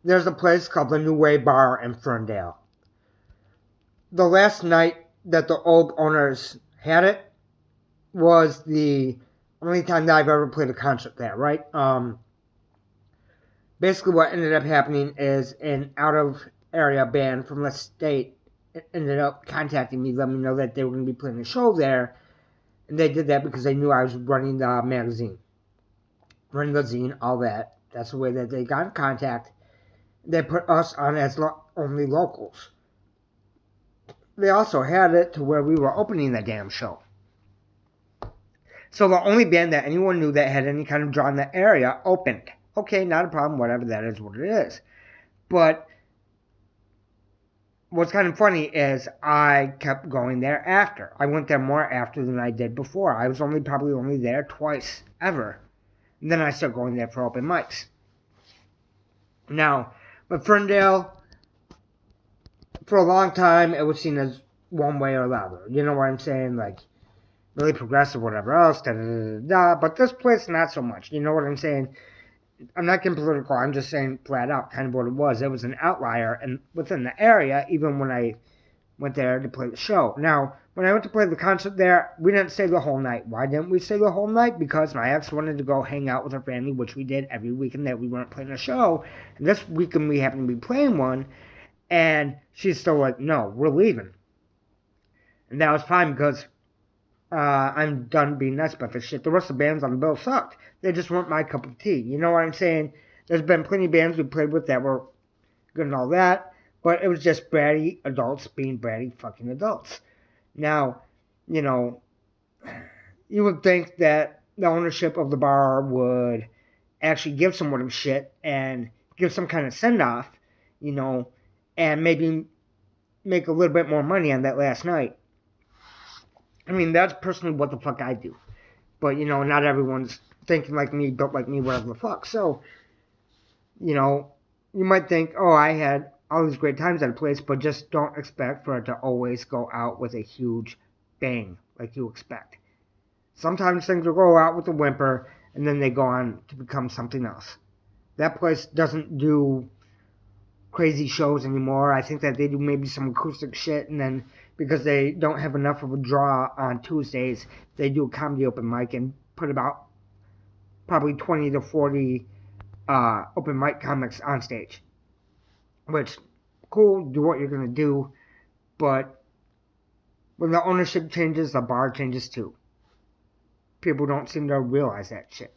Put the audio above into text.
there's a place called the New Way Bar in Ferndale. The last night that the old owners had it was the only time that I've ever played a concert there, right? Basically what ended up happening is an out of area band from the state ended up contacting me, letting me know that they were going to be playing a show there. And they did that because they knew I was running the magazine, running the zine, all that. That's the way that they got in contact. They put us on as only locals. They also had it to where we were opening the damn show. So the only band that anyone knew that had any kind of draw in the area opened. Okay, not a problem, whatever, that is what it is. But what's kind of funny is I kept going there after. I went there more after than I did before. I was probably only there twice ever. And then I started going there for open mics. Now, but Ferndale, for a long time, it was seen as one way or the other. You know what I'm saying? Like, really progressive, whatever else, da-da-da-da-da. But this place, not so much. You know what I'm saying? I'm not getting political. I'm just saying flat out kind of what it was. It was an outlier and within the area, even when I went there to play the show. Now, when I went to play the concert there, we didn't stay the whole night. Why didn't we stay the whole night? Because my ex wanted to go hang out with her family, which we did every weekend that we weren't playing a show. And this weekend we happened to be playing one. And she's still like, no, we're leaving. And that was fine because I'm done being nice about this shit. The rest of the bands on the bill sucked. They just weren't my cup of tea. You know what I'm saying? There's been plenty of bands we played with that were good and all that, but it was just bratty adults being bratty fucking adults. Now, you know, you would think that the ownership of the bar would actually give someone a shit and give some kind of send-off, you know, and maybe make a little bit more money on that last night. I mean, that's personally what the fuck I do. But, you know, not everyone's thinking like me, built like me, whatever the fuck. So, you know, you might think, oh, I had all these great times at a place, but just don't expect for it to always go out with a huge bang like you expect. Sometimes things will go out with a whimper, and then they go on to become something else. That place doesn't do crazy shows anymore. I think that they do maybe some acoustic shit, and then because they don't have enough of a draw on Tuesdays, they do a comedy open mic and put about probably 20 to 40 open mic comics on stage. Which, cool, do what you're going to do, but when the ownership changes, the bar changes too. People don't seem to realize that shit.